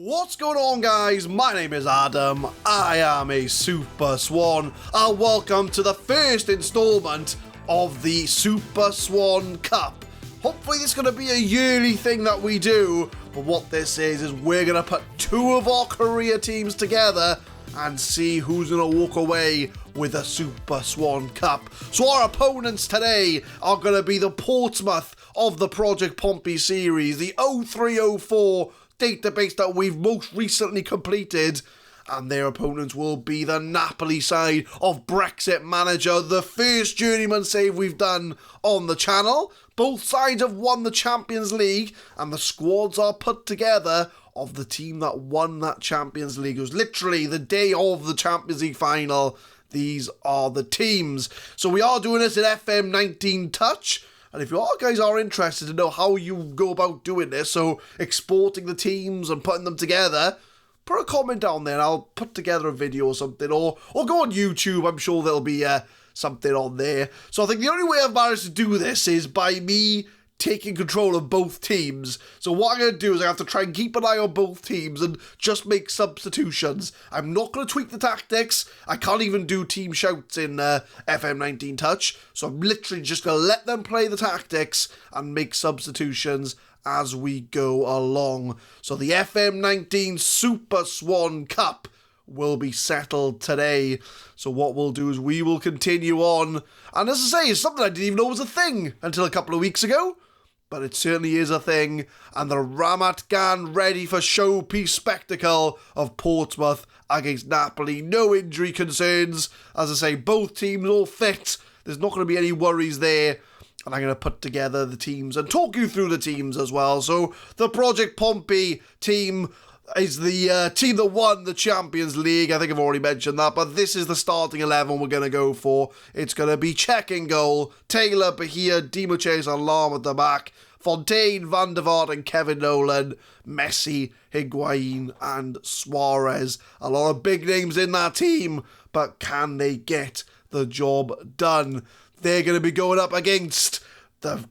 What's going on, guys? My name is Adam. I am a Super Swan, and welcome to the first installment of the Super Swan Cup. Hopefully this is going to be a yearly thing that we do, but what this is we're going to put two of our career teams together and see who's going to walk away with a Super Swan Cup. So our opponents today are going to be the Portsmouth of the Project Pompey series, the 0304 database that we've most recently completed, and their opponents will be the Napoli side of Brexit Manager, the first journeyman save we've done on the channel. Both sides have won the Champions League, and the squads are put together of the team that won that Champions League. It was literally the day of the Champions League final. These are the teams. So we are doing this in FM19 Touch. And if you guys are interested to know how you go about doing this, so exporting the teams and putting them together, put a comment down there and I'll put together a video or something. Or go on YouTube, I'm sure there'll be something on there. So I think the only way I've managed to do this is by me taking control of both teams. So what I'm going to do is I have to try and keep an eye on both teams and just make substitutions. I'm not going to tweak the tactics. I can't even do team shouts in FM19 Touch. So I'm literally just going to let them play the tactics and make substitutions as we go along. So the FM19 Super Swan Cup will be settled today. So what we'll do is we will continue on. And as I say, it's something I didn't even know was a thing until a couple of weeks ago. But it certainly is a thing, and the Ramat Gan ready for showpiece spectacle of Portsmouth against Napoli. No injury concerns. As I say, both teams all fit. There's not going to be any worries there. And I'm going to put together the teams and talk you through the teams as well. So the Project Pompey team is the team that won the Champions League. I think I've already mentioned that, but this is the starting 11 we're going to go for. It's going to be Cech in goal, Taylor, Bahia, Dimoches and Lam at the back, Fontaine, Van der Vaart and Kevin Nolan, Messi, Higuain and Suarez. A lot of big names in that team, but can they get the job done? They're going to be going up against the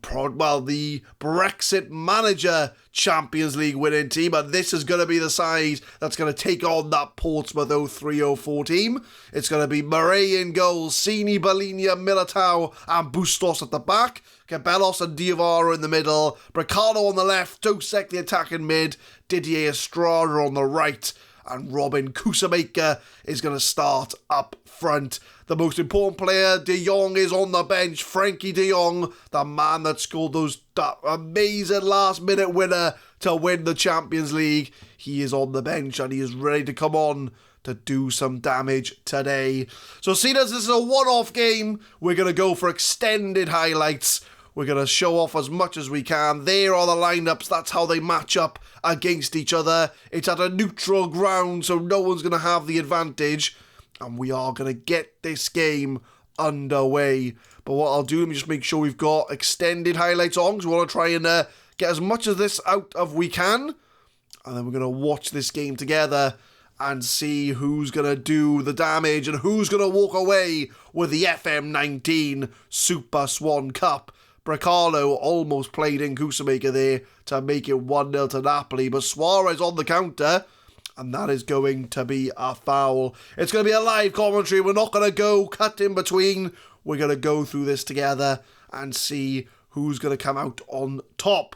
Brexit Manager Champions League winning team, and this is going to be the side that's going to take on that Portsmouth 0304 team. It's going to be Murray in goal, Sini, Balinia, Militao and Bustos at the back, Cabellos and Diavara in the middle, Bricano on the left, Dosek the attacking mid, Didier Estrada on the right, and Robin Kusamaker is going to start up front. The most important player, De Jong, is on the bench. Frankie De Jong, the man that scored that amazing last-minute winner to win the Champions League. He is on the bench and he is ready to come on to do some damage today. So seeing as this is a one-off game, we're going to go for extended highlights. We're going to show off as much as we can. There are the lineups. That's how they match up against each other. It's at a neutral ground, so no one's going to have the advantage. And we are going to get this game underway. But what I'll do, let me just make sure we've got extended highlights on, because we want to try and get as much of this out of we can. And then we're going to watch this game together and see who's going to do the damage and who's going to walk away with the FM19 Super Swan Cup. Bricalo almost played in Kusamaker there to make it 1-0 to Napoli, but Suarez on the counter, and that is going to be a foul. It's going to be a live commentary. We're not going to go cut in between. We're going to go through this together and see who's going to come out on top.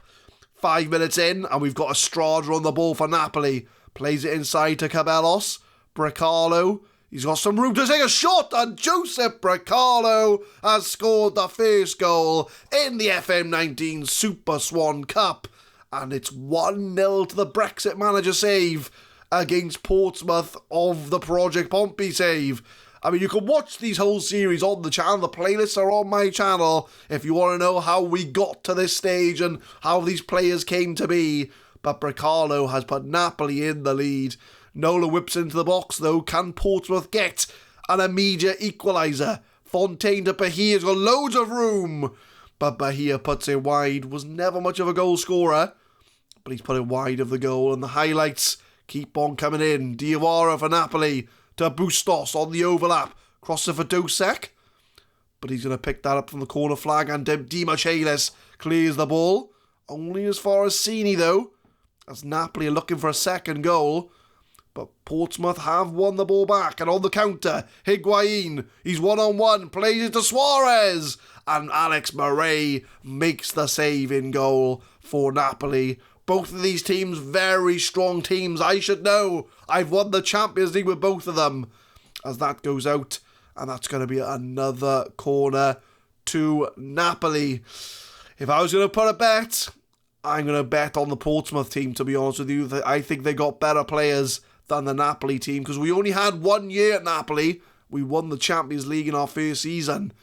5 minutes in, and we've got Estrada on the ball for Napoli. Plays it inside to Cabellos. Bricalo. He's got some room to take a shot, and Joseph Bricalo has scored the first goal in the FM19 Super Swan Cup. And it's 1-0 to the Brexit Manager save against Portsmouth of the Project Pompey save. I mean, you can watch these whole series on the channel. The playlists are on my channel if you want to know how we got to this stage and how these players came to be. But Bricalo has put Napoli in the lead. Nola whips into the box though. Can Portsmouth get an immediate equaliser? Fontaine to Bahia. He's got loads of room. But Bahia puts it wide. Was never much of a goal scorer, but he's put it wide of the goal. And the highlights keep on coming in. Diawara for Napoli to Bustos on the overlap. Crosser for Dosek. But he's going to pick that up from the corner flag. And Dimoches clears the ball. Only as far as Sini though. as Napoli are looking for a second goal. But Portsmouth have won the ball back, and on the counter, Higuain, he's one-on-one, plays it to Suarez, and Alex Murray makes the save-in goal for Napoli. Both of these teams, very strong teams. I should know. I've won the Champions League with both of them. As that goes out, and that's going to be another corner to Napoli. If I was going to put a bet, I'm going to bet on the Portsmouth team, to be honest with you. I think they got better players than the Napoli team, because we only had 1 year at Napoli. We won the Champions League in our first season.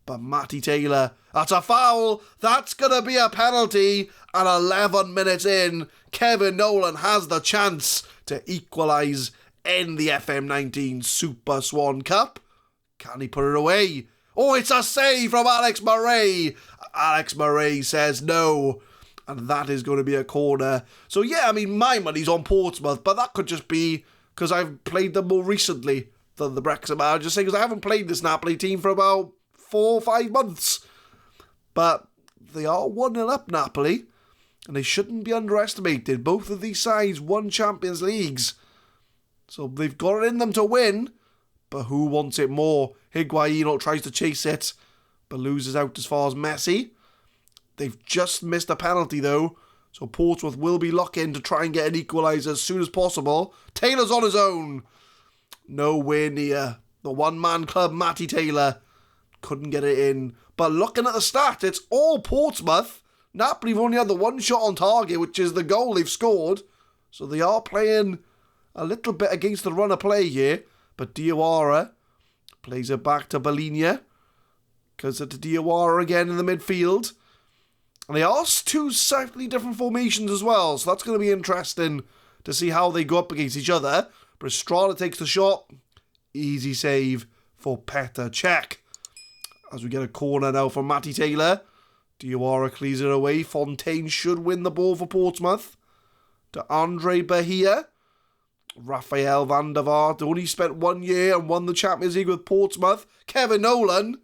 But Matty Taylor, that's a foul. That's going to be a penalty. And 11 minutes in, Kevin Nolan has the chance to equalise in the FM19 Super Swan Cup. Can he put it away? Oh, it's a save from Alex Murray. Alex Murray says no. And that is going to be a corner. So yeah, I mean, my money's on Portsmouth, but that could just be because I've played them more recently than the Brexit Manager, because I haven't played this Napoli team for about 4 or 5 months. But they are 1-0 up, Napoli, and they shouldn't be underestimated. Both of these sides won Champions Leagues, so they've got it in them to win, but who wants it more? Higuain tries to chase it, but loses out as far as Messi. They've just missed a penalty though, so Portsmouth will be looking to try and get an equaliser as soon as possible. Taylor's on his own. Nowhere near. The one-man club, Matty Taylor, couldn't get it in. But looking at the stats, it's all Portsmouth. Napoli have only had the one shot on target, which is the goal they've scored. So they are playing a little bit against the run of play here. But Diawara plays it back to Balinia. Goes it to Diawara again in the midfield. And they are 2 slightly different formations as well, so that's going to be interesting to see how they go up against each other. But Estrada takes the shot. Easy save for Petr Cech. As we get a corner now from Matty Taylor. Diawara clears it away. Fontaine should win the ball for Portsmouth. To Andre Bahia. Rafael van der Vaart only spent 1 year and won the Champions League with Portsmouth. Kevin Nolan.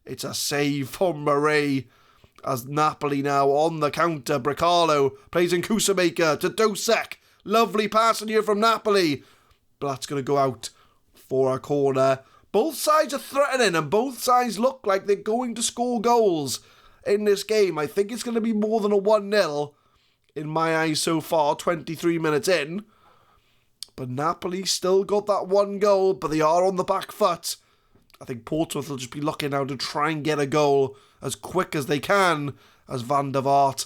It's a save from Murray. As Napoli now on the counter. Bricalo plays in Kusamaker to Dosek. Lovely pass in here from Napoli. But that's going to go out for a corner. Both sides are threatening and both sides look like they're going to score goals in this game. I think it's going to be more than a 1-0 in my eyes so far, 23 minutes in. But Napoli still got that 1 goal, but they are on the back foot. I think Portsmouth will just be looking now to try and get a goal as quick as they can, as Van der Vaart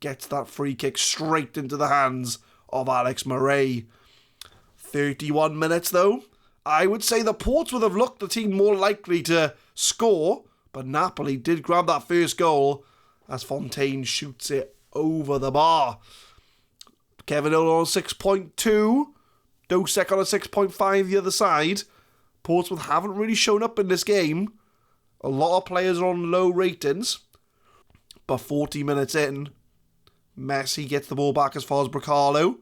gets that free kick straight into the hands of Alex Murray. 31 minutes though. I would say that Portsmouth have looked the team more likely to score, but Napoli did grab that first goal as Fontaine shoots it over the bar. Kevin Nolan on 6.2. Dosek on a 6.5 the other side. Portsmouth haven't really shown up in this game. A lot of players are on low ratings. But 40 minutes in, Messi gets the ball back as far as Bricalo.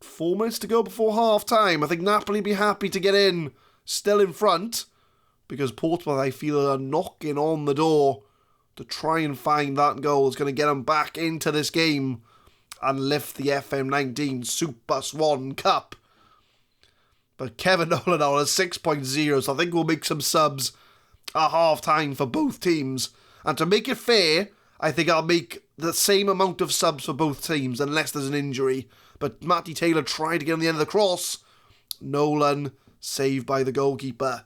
4 minutes to go before half-time. I think Napoli be happy to get in, still in front, because Portsmouth, I feel, are knocking on the door to try and find that goal. It's going to get them back into this game and lift the FM19 Super Swan Cup. But Kevin Nolan on a 6.0, so I think we'll make some subs at half-time for both teams. And to make it fair, I think I'll make the same amount of subs for both teams, unless there's an injury. But Matty Taylor tried to get on the end of the cross. Nolan saved by the goalkeeper.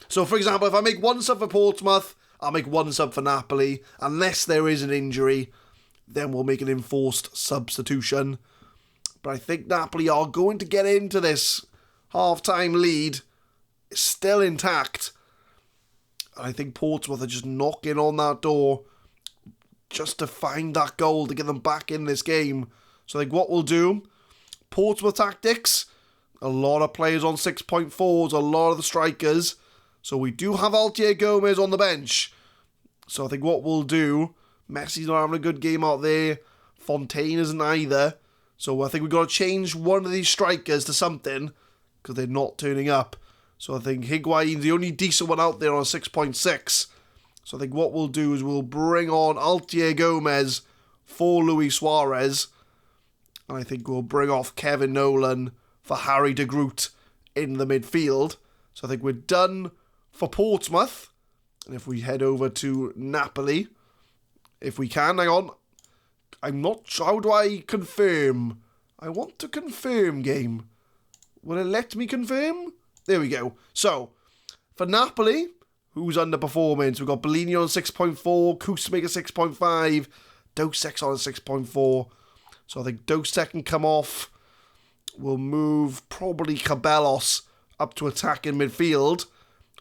So, for example, if I make 1 sub for Portsmouth, I'll make 1 sub for Napoli. Unless there is an injury, then we'll make an enforced substitution. But I think Napoli are going to get into this half-time lead still intact. And I think Portsmouth are just knocking on that door just to find that goal to get them back in this game. So I think what we'll do, Portsmouth tactics, a lot of players on 6.4s, a lot of the strikers. So we do have Altier Gomez on the bench. So I think what we'll do, Messi's not having a good game out there. Fontaine isn't either. So I think we've got to change one of these strikers to something, because they're not turning up. So I think Higuain's the only decent one out there on a 6.6. So I think what we'll do is we'll bring on Altier Gomez for Luis Suarez. And I think we'll bring off Kevin Nolan for Harry de Groot in the midfield. So I think we're done for Portsmouth. And if we head over to Napoli, if we can, hang on. I'm not sure. How do I confirm? I want to confirm, game. Will it let me confirm? There we go. So, for Napoli, who's underperforming? So we've got Bellini on 6.4, Kusmik at 6.5, Dosek on 6.4. So I think Dosek can come off. We'll move probably Cabellos up to attack in midfield.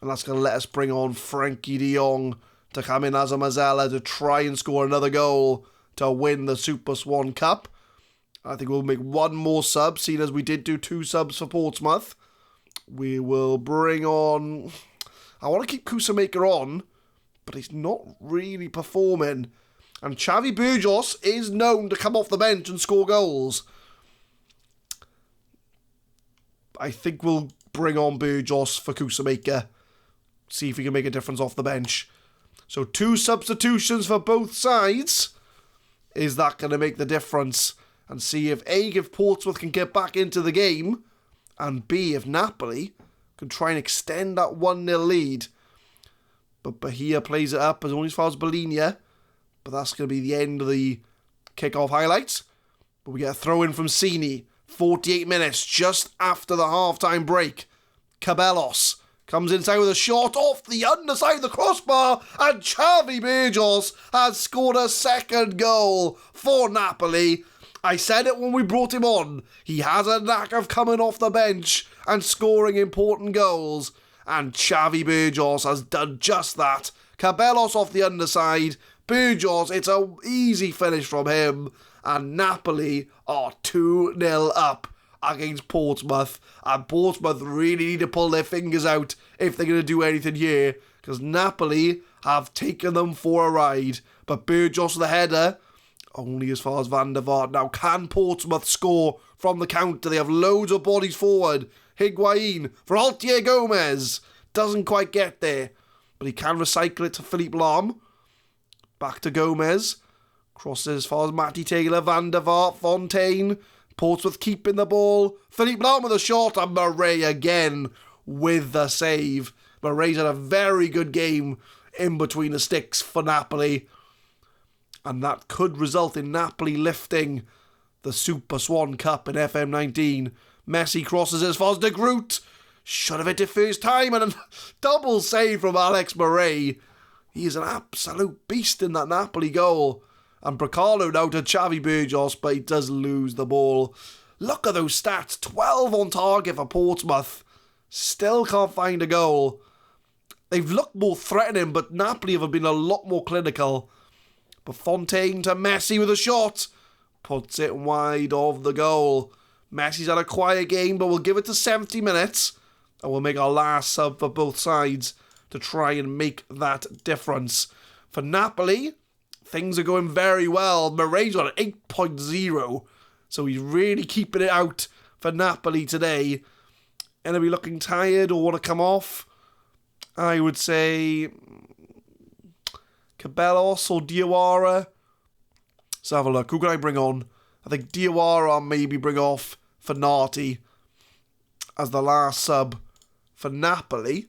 And that's going to let us bring on Frankie de Jong to come in as a Mazzella to try and score another goal to win the Super Swan Cup. I think we'll make one more sub, seeing as we did do 2 subs for Portsmouth. We will bring on... I want to keep Kusamaker on, but he's not really performing. And Xavi Burgos is known to come off the bench and score goals. I think we'll bring on Burgos for Kusamaker. See if we can make a difference off the bench. So 2 substitutions for both sides. Is that going to make the difference? And see if A, if Portsmouth can get back into the game, and B, if Napoli can try and extend that 1-0 lead. But Bahia plays it up as only as far as Bellini. But that's going to be the end of the kickoff highlights. But we get a throw in from Cini. 48 minutes, just after the half-time break. Cabellos comes inside with a shot off the underside of the crossbar, and Xavi Burgos has scored a second goal for Napoli. I said it when we brought him on. He has a knack of coming off the bench and scoring important goals, and Xavi Burgos has done just that. Cabellos off the underside. Burgos, it's an easy finish from him, and Napoli are 2-0 up against Portsmouth, and Portsmouth really need to pull their fingers out if they're going to do anything here, because Napoli have taken them for a ride. But Burgos the header, only as far as Van der Vaart. Now, can Portsmouth score from the counter? They have loads of bodies forward. Higuain for Altier Gomez. Doesn't quite get there, but he can recycle it to Philippe Lahm. Back to Gomez. Crosses as far as Matty Taylor, Van der Vaart, Fontaine. Portsmouth keeping the ball. Philippe Lahm with a shot, and Murray again with the save. Murray's had a very good game in between the sticks for Napoli. And that could result in Napoli lifting the Super Swan Cup in FM19. Messi crosses as far as de Groot. Should have hit it first time, and a double save from Alex Murray. He is an absolute beast in that Napoli goal. And Bracalo now to Xavi Burgos, but he does lose the ball. Look at those stats. 12 on target for Portsmouth. Still can't find a goal. They've looked more threatening, but Napoli have been a lot more clinical. But Fontaine to Messi with a shot. Puts it wide of the goal. Messi's had a quiet game, but we'll give it to 70 minutes. And we'll make our last sub for both sides to try and make that difference. For Napoli, things are going very well. Murray's on an 8.0. So he's really keeping it out for Napoli today. And are we looking tired or want to come off? I would say Cabellos or Diawara. Let's have a look. Who can I bring on? I think Diawara I'll maybe bring off for Narty as the last sub for Napoli.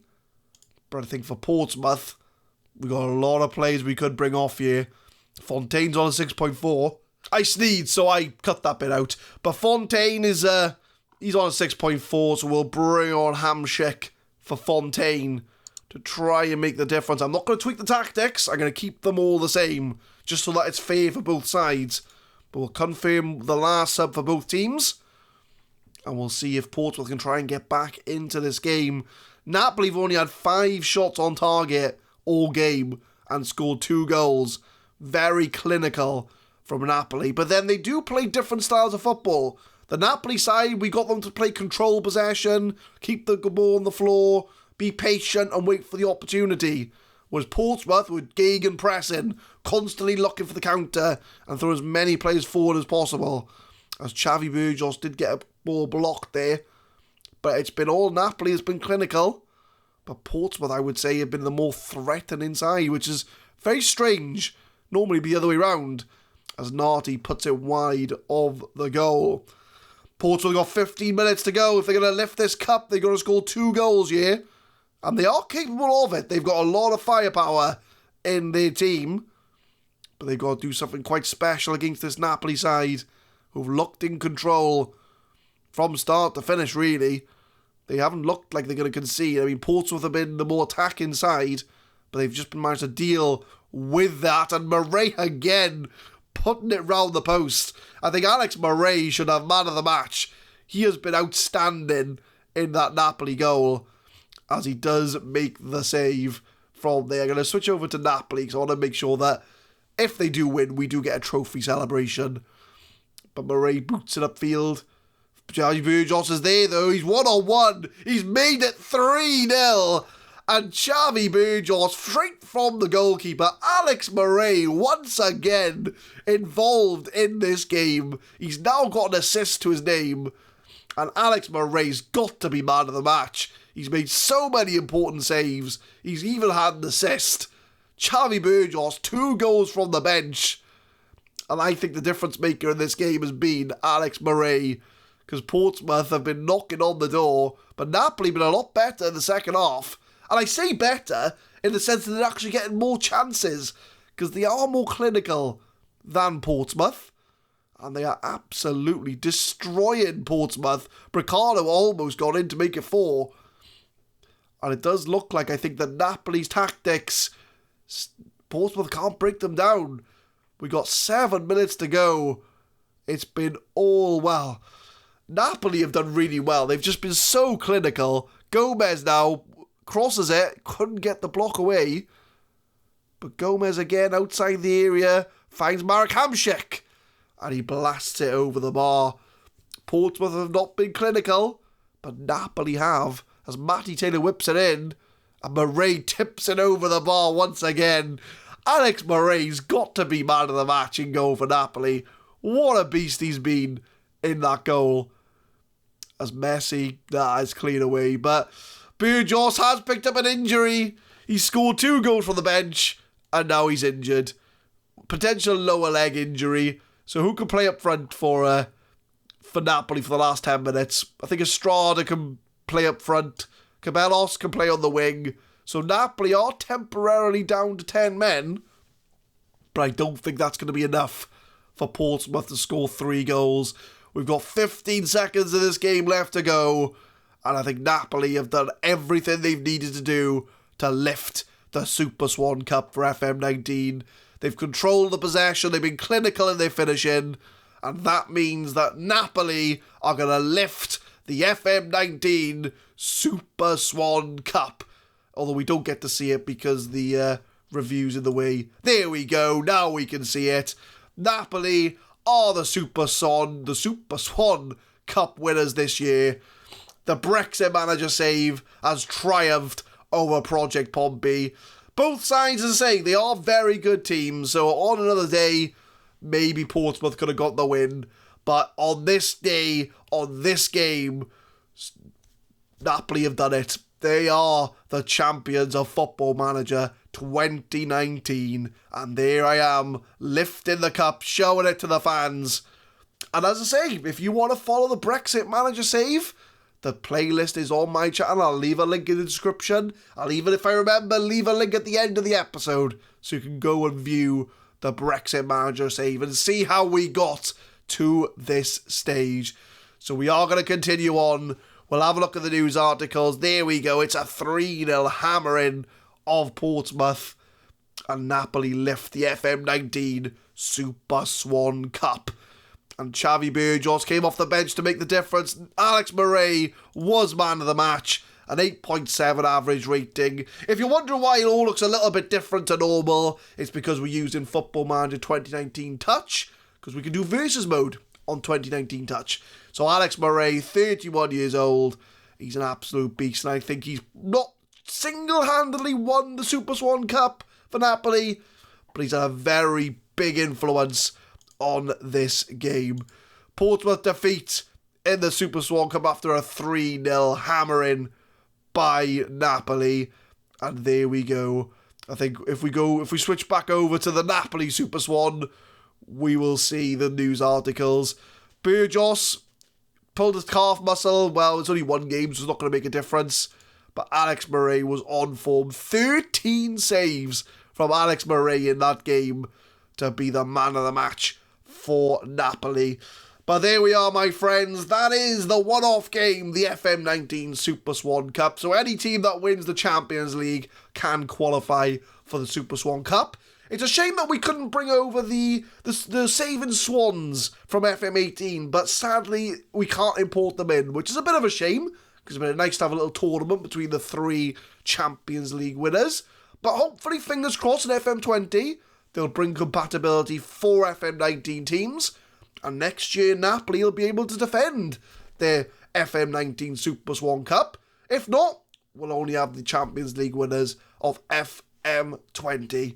But I think for Portsmouth, we got a lot of players we could bring off here. Fontaine's on a 6.4. I sneezed, so I cut that bit out. But Fontaine is he's on a 6.4, so we'll bring on Hamsik for Fontaine to try and make the difference. I'm not going to tweak the tactics. I'm going to keep them all the same, just so that it's fair for both sides. But we'll confirm the last sub for both teams, and we'll see if Portsmouth can try and get back into this game. Napoli have only had 5 shots on target all game and scored 2 goals. Very clinical from Napoli. But then they do play different styles of football. The Napoli side, we got them to play control possession, keep the ball on the floor, be patient and wait for the opportunity. Whereas Portsmouth with gegen pressing, constantly looking for the counter and throw as many players forward as possible. As Xavi Burgos did get a ball blocked there. But it's been all Napoli has been clinical. But Portsmouth, I would say, have been the more threatening side, which is very strange. Normally be the other way around. as Narty puts it wide of the goal. Portsmouth got 15 minutes to go. If they're going to lift this cup, they've got to score 2 goals here. And they are capable of it. They've got a lot of firepower in their team. But they've got to do something quite special against this Napoli side, who've looked in control from start to finish, really. They haven't looked like they're going to concede. I mean, Portsmouth have been the more attacking side, but they've just been managed to deal with that. And Murray again, putting it round the post. I think Alex Murray should have man of the match. He has been outstanding in that Napoli goal, as he does make the save from there. I'm going to switch over to Napoli because I want to make sure that if they do win, we do get a trophy celebration. But Murray boots it upfield. Xavi Burgos is there though. He's 1-on-1. He's made it 3-0. And Xavi Burgos, straight from the goalkeeper, Alex Murray, once again involved in this game. He's now got an assist to his name. And Alex Murray's got to be man of the match. He's made so many important saves. He's even had an assist. Xavi Burgos, 2 goals from the bench. And I think the difference maker in this game has been Alex Murray. Because Portsmouth have been knocking on the door. But Napoli have been a lot better in the second half. And I say better in the sense that they're actually getting more chances. Because they are more clinical than Portsmouth. And they are absolutely destroying Portsmouth. Bricano almost got in to make it 4. And it does look like, I think, that Napoli's tactics, Portsmouth can't break them down. We got 7 minutes to go. It's been all well. Napoli have done really well. They've just been so clinical. Gomez now crosses it. Couldn't get the block away. But Gomez again outside the area. Finds Marek Hamšík. And he blasts it over the bar. Portsmouth have not been clinical. But Napoli have. As Matty Taylor whips it in. And Murray tips it over the bar once again. Alex Murray's got to be man of the match in goal for Napoli. What a beast he's been in that goal. As Messi, that is cleared away. But Burgos has picked up an injury. He scored 2 goals from the bench. And now he's injured. Potential lower leg injury. So who can play up front for Napoli for the last 10 minutes? I think Estrada can play up front. Cabellos can play on the wing. So Napoli are temporarily down to 10 men. But I don't think that's going to be enough for Portsmouth to score 3 goals. We've got 15 seconds of this game left to go. And I think Napoli have done everything they've needed to do to lift the Super Swan Cup for FM19. They've controlled the possession. They've been clinical in their finishing. And that means that Napoli are going to lift the FM19 Super Swan Cup. Although we don't get to see it because the review's in the way. There we go. Now we can see it. Napoli are the Super Swan Cup winners this year. The Brexit Manager save has triumphed over Project Pompey. Both sides are saying they are very good teams, so on another day, maybe Portsmouth could have got the win. But on this day, on this game, Napoli have done it. They are the champions of Football Manager 2019. And there I am, lifting the cup, showing it to the fans. And as I say, if you want to follow the Brexit Manager save, the playlist is on my channel. I'll leave a link in the description. I'll even, if I remember, leave a link at the end of the episode so you can go and view the Brexit Manager save and see how we got to this stage. So we are going to continue on. We'll have a look at the news articles. There we go. It's a 3-0 hammering of Portsmouth. And Napoli lift the FM19 Super Swan Cup. And Xavi Burgos came off the bench to make the difference. Alex Murray was man of the match. An 8.7 average rating. If you're wondering why it all looks a little bit different to normal, it's because we're using Football Manager 2019 Touch. Because we can do versus mode on 2019 Touch. So Alex Murray, 31 years old. He's an absolute beast. And I think he's not single-handedly won the Super Swan Cup for Napoli. But he's had a very big influence on this game. Portsmouth defeat in the Super Swan Cup after a 3-0 hammering by Napoli. And there we go. I think if we switch back over to the Napoli Super Swan, we will see the news articles. Burgos pulled his calf muscle. Well, it's only one game, so it's not going to make a difference. But Alex Murray was on form. 13 saves from Alex Murray in that game to be the man of the match for Napoli. But there we are, my friends. That is the one-off game, the FM19 Super Swan Cup. So any team that wins the Champions League can qualify for the Super Swan Cup. It's a shame that we couldn't bring over the Saving Swans from FM18, but sadly we can't import them in, which is a bit of a shame, because it's been nice to have a little tournament between the 3 Champions League winners. But hopefully, fingers crossed, in FM20, they'll bring compatibility for FM19 teams. And next year, Napoli will be able to defend their FM19 Super Swan Cup. If not, we'll only have the Champions League winners of FM20.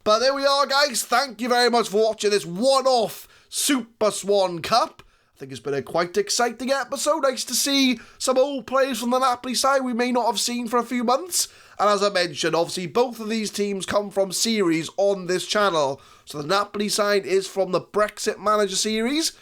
But there we are, guys. Thank you very much for watching this one-off Super Swan Cup. I think it's been a quite exciting episode. Nice to see some old players from the Napoli side we may not have seen for a few months. And as I mentioned, obviously both of these teams come from series on this channel. So the Napoli side is from the Brexit Manager series.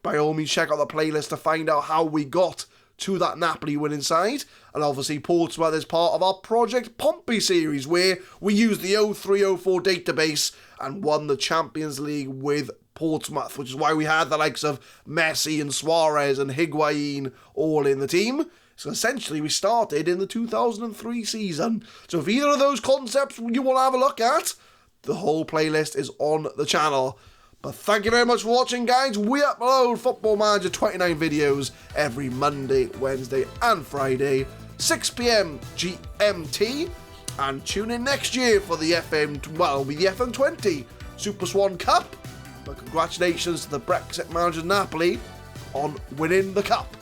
By all means, check out the playlist to find out how we got to that Napoli winning side. And obviously Portsmouth is part of our Project Pompey series, where we used the 0304 database and won the Champions League with Portsmouth, which is why we had the likes of Messi and Suarez and Higuain all in the team. So essentially we started in the 2003 season. So if either of those concepts you want to have a look at, the whole playlist is on the channel. But thank you very much for watching, guys. We upload Football Manager 29 videos every Monday, Wednesday and Friday, 6 PM GMT. And tune in next year for the FM20 Super Swan Cup. But congratulations to the Brexit Manager Napoli on winning the cup.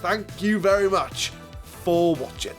Thank you very much for watching.